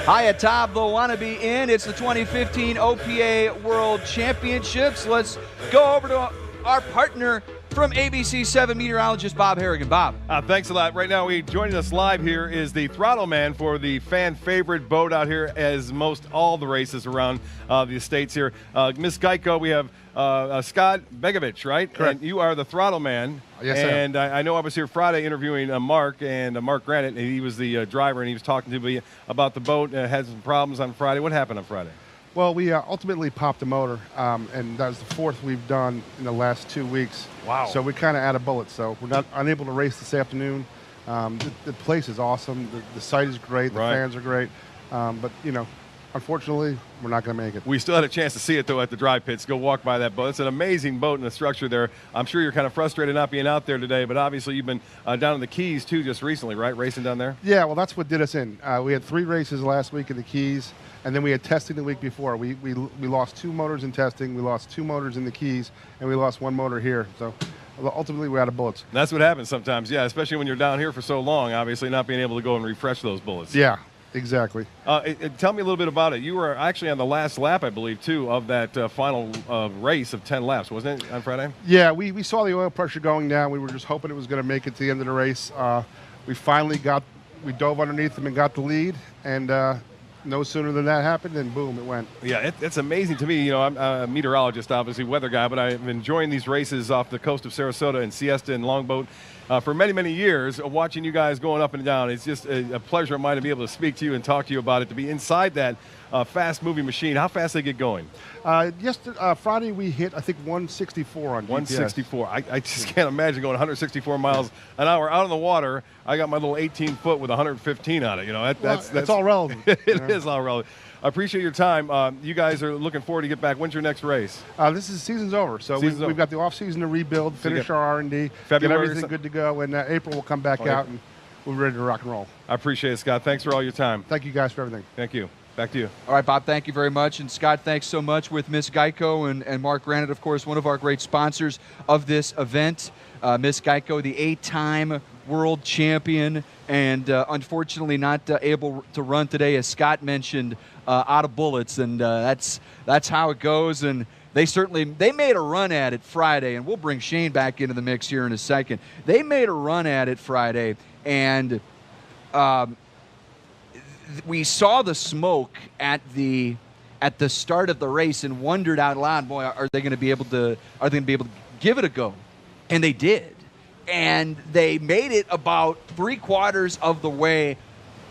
High atop the wannabe inn. It's the 2015 OPA World Championships. Let's go over to our partner from ABC 7 meteorologist Bob Harrigan. Bob. Thanks a lot. Right now, joining us live here is the throttle man for the fan favorite boat out here, as most all the races around the estates here. Miss Geico, we have Scott Begovich, right? Correct. And you are the throttle man. Yes, sir. And I know I was here Friday interviewing Mark Granite, and he was the driver, and he was talking to me about the boat. Had some problems on Friday. What happened on Friday? Well, we ultimately popped the motor, and that was the fourth we've done in the last 2 weeks. Wow. So we're kind of out of bullets. So we're not unable to race this afternoon. The place is awesome. The site is great. The fans are great. But, unfortunately, we're not going to make it. We still had a chance to see it, though, at the dry pits. Go walk by that boat. It's an amazing boat and the structure there. I'm sure you're kind of frustrated not being out there today, but obviously you've been down in the Keys, too, just recently, right, racing down there? Yeah, well, that's what did us in. We had 3 races last week in the Keys, and then we had testing the week before. We lost 2 motors in testing, we lost 2 motors in the Keys, and we lost 1 motor here. So ultimately, we're out of bullets. That's what happens sometimes, yeah, especially when you're down here for so long, obviously not being able to go and refresh those bullets. Yeah. Exactly. Tell me a little bit about it. You were actually on the last lap, I believe, too, of that final race of 10 laps, wasn't it, on Friday? Yeah, we saw the oil pressure going down. We were just hoping it was going to make it to the end of the race. We finally we dove underneath them and got the lead, and no sooner than that happened, and boom, it went. Yeah, it's amazing to me. I'm a meteorologist, obviously, weather guy, but I've been enjoying these races off the coast of Sarasota and Siesta and Longboat for many, many years, watching you guys going up and down. It's just a pleasure of mine to be able to speak to you and talk to you about it, to be inside that fast-moving machine. How fast they get going? Friday we hit, I think, 164 on GPS. 164. I just can't imagine going 164 miles an hour out on the water. I got my little 18-foot with 1115 on it. That's all relevant. It is all relevant. I appreciate your time. You guys are looking forward to get back. When's your next race? Season's over. So we've got the off-season to rebuild, finish our R&D, get everything good to go, and April will come back out, and we're ready to rock and roll. I appreciate it, Scott. Thanks for all your time. Thank you guys for everything. Thank you. Back to you. All right, Bob, thank you very much. And Scott, thanks so much with Miss Geico and Mark Granite, of course, one of our great sponsors of this event. Miss Geico, the 8-time world champion, and unfortunately not able to run today, as Scott mentioned, out of bullets. And that's how it goes. And they made a run at it Friday, and we'll bring Shane back into the mix here in a second. They made a run at it Friday, and we saw the smoke at the start of the race and wondered out loud, boy, are they going to be able to give it a go? And they did. And they made it about 3/4 of the way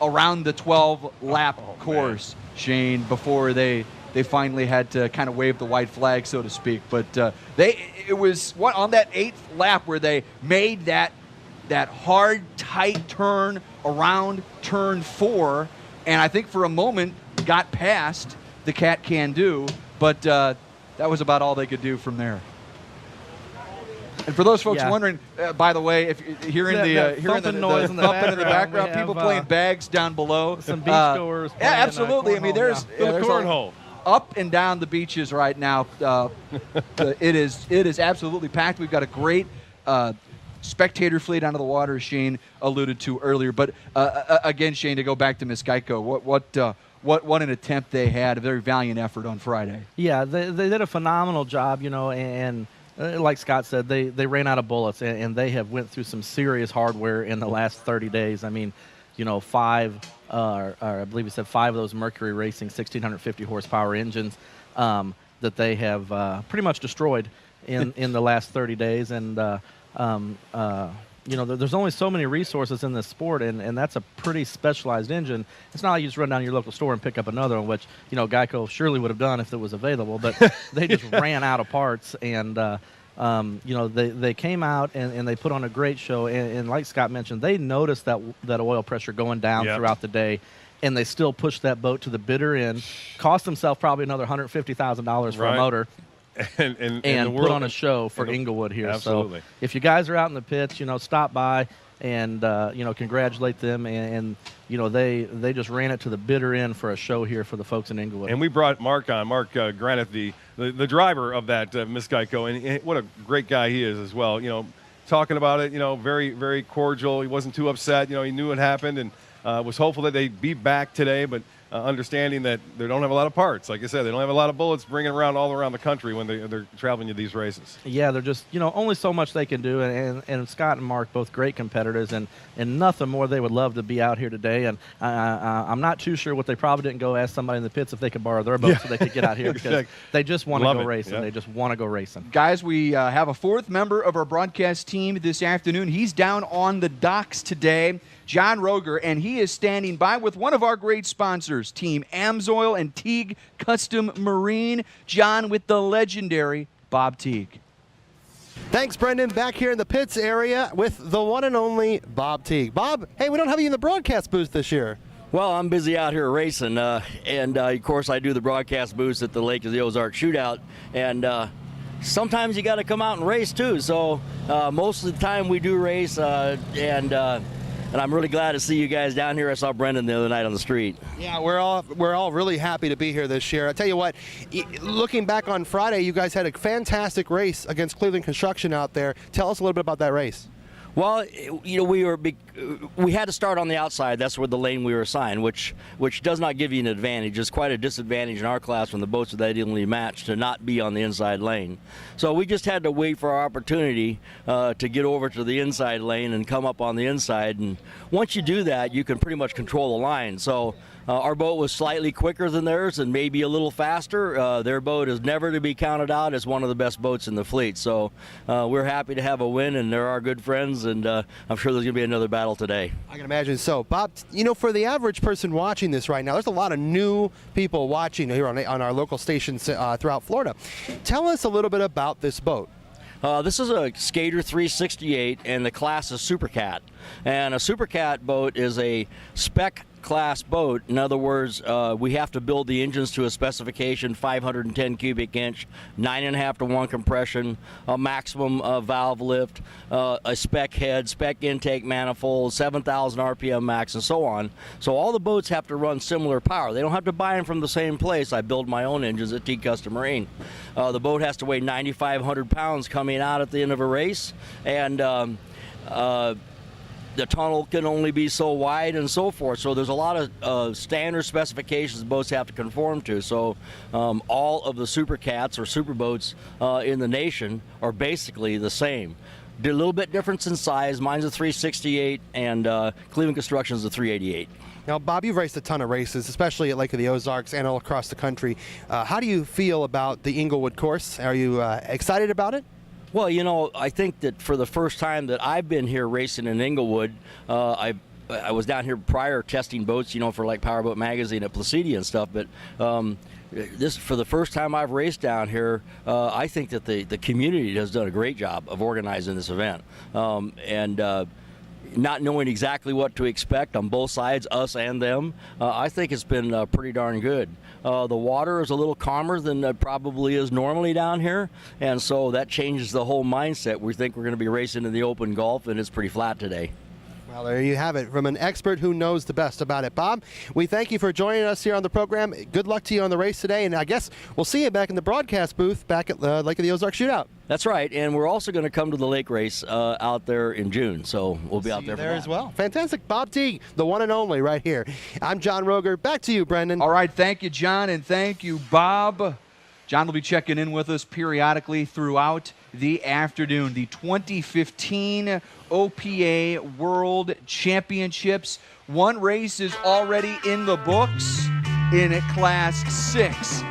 around the 12-lap course, man, Shane, before they finally had to kind of wave the white flag, so to speak. But it was on that 8th lap where they made that hard, tight turn around turn 4, and I think for a moment got past the Cat Can Do, but that was about all they could do from there. And for those folks wondering, by the way, if you're hearing the noise in the background, people playing bags down below, some beach goers. Yeah, absolutely. I mean, there's cornhole up and down the beaches right now. It is absolutely packed. We've got a great spectator fleet onto the water, as Shane alluded to earlier. But again, Shane, to go back to Miss Geico, what an attempt they had, a very valiant effort on Friday. Yeah, they did a phenomenal job, and like Scott said, they ran out of bullets, and they have went through some serious hardware in the last 30 days. I mean, 5, or I believe he said 5 of those Mercury Racing 1,650 horsepower engines that they have pretty much destroyed in the last 30 days. And there's only so many resources in this sport, and that's a pretty specialized engine. It's not like you just run down to your local store and pick up another one, which, Geico surely would have done if it was available, but they just ran out of parts, and, they came out and they put on a great show, and like Scott mentioned, they noticed that oil pressure going down throughout the day, and they still pushed that boat to the bitter end, cost themselves probably another $150,000 for a motor, and put on a show for Englewood here. Absolutely. So if you guys are out in the pits, stop by and congratulate them. And they just ran it to the bitter end for a show here for the folks in Englewood. And we brought Mark on, Mark Granite, the driver of that Miss Geico, and what a great guy he is as well. Talking about it, very, very cordial. He wasn't too upset. He knew it happened and was hopeful that they'd be back today, but understanding that they don't have a lot of parts. Like I said, they don't have a lot of bullets bringing around all around the country when they're traveling to these races. Yeah, they're just, only so much they can do. And Scott and Mark, both great competitors, and nothing more they would love to be out here today. And I'm not too sure what they probably didn't go ask somebody in the pits if they could borrow their boat so they could get out here because they just want to go racing. They just want to go racing. Guys, we have a fourth member of our broadcast team this afternoon. He's down on the docks today, John Roger, and he is standing by with one of our great sponsors, Team Amsoil and Teague Custom Marine. John with the legendary Bob Teague. Thanks, Brendan. Back here in the pits area with the one and only Bob Teague. Bob, hey, we don't have you in the broadcast booth this year. Well, I'm busy out here racing, and of course I do the broadcast booths at the Lake of the Ozarks Shootout, and sometimes you got to come out and race too. So most of the time we do race, and I'm really glad to see you guys down here. I saw Brendan the other night on the street. Yeah, we're all really happy to be here this year. I tell you what, looking back on Friday, you guys had a fantastic race against Cleveland Construction out there. Tell us a little bit about that race. Well, we had to start on the outside. That's where the lane we were assigned, which does not give you an advantage. It's quite a disadvantage in our class when the boats are that evenly matched to not be on the inside lane. So we just had to wait for our opportunity to get over to the inside lane and come up on the inside. And once you do that, you can pretty much control the line. So our boat was slightly quicker than theirs and maybe a little faster. Their boat is never to be counted out as one of the best boats in the fleet. So we're happy to have a win, and they're our good friends, and I'm sure there's going to be another battle today. I can imagine so. Bob, for the average person watching this right now, there's a lot of new people watching here on our local stations throughout Florida. Tell us a little bit about this boat. This is a Skater 368, and the class is Super Cat. And a Super Cat boat is a spec class boat. In other words, we have to build the engines to a specification, 510 cubic inch, 9.5 to 1 compression, a maximum valve lift, a spec head, spec intake manifold, 7,000 RPM max, and so on. So all the boats have to run similar power. They don't have to buy them from the same place. I build my own engines at Teague Custom Marine. The boat has to weigh 9,500 pounds coming out at the end of a race, and the tunnel can only be so wide and so forth. So there's a lot of standard specifications boats have to conform to. So all of the Super Cats or super boats in the nation are basically the same. They're a little bit different in size. Mine's a 368 and Cleveland Construction's a 388. Now, Bob, you've raced a ton of races, especially at Lake of the Ozarks and all across the country. How do you feel about the Englewood course? Are you excited about it? Well, I think that for the first time that I've been here racing in Englewood, I was down here prior testing boats, for like Powerboat Magazine at Placidia and stuff, but this for the first time I've raced down here. I think that the community has done a great job of organizing this event, and not knowing exactly what to expect on both sides, us and them, I think it's been pretty darn good. The water is a little calmer than it probably is normally down here, and so that changes the whole mindset. We think we're going to be racing in the open Gulf, and it's pretty flat today. Well, there you have it from an expert who knows the best about it. Bob, we thank you for joining us here on the program. Good luck to you on the race today, and I guess we'll see you back in the broadcast booth back at Lake of the Ozarks Shootout. That's right, and we're also going to come to the lake race out there in June, so we'll be out there for that as well. Fantastic. Bob Teague, the one and only right here. I'm John Roger. Back to you, Brendan. All right, thank you, John, and thank you, Bob. John will be checking in with us periodically throughout the afternoon. The 2015 OPA World Championships. One race is already in the books in Class 6,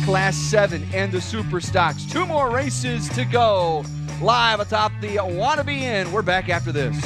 Class 7, and the Super Stocks. 2 more races to go. Live atop the Wannabe Inn. We're back after this.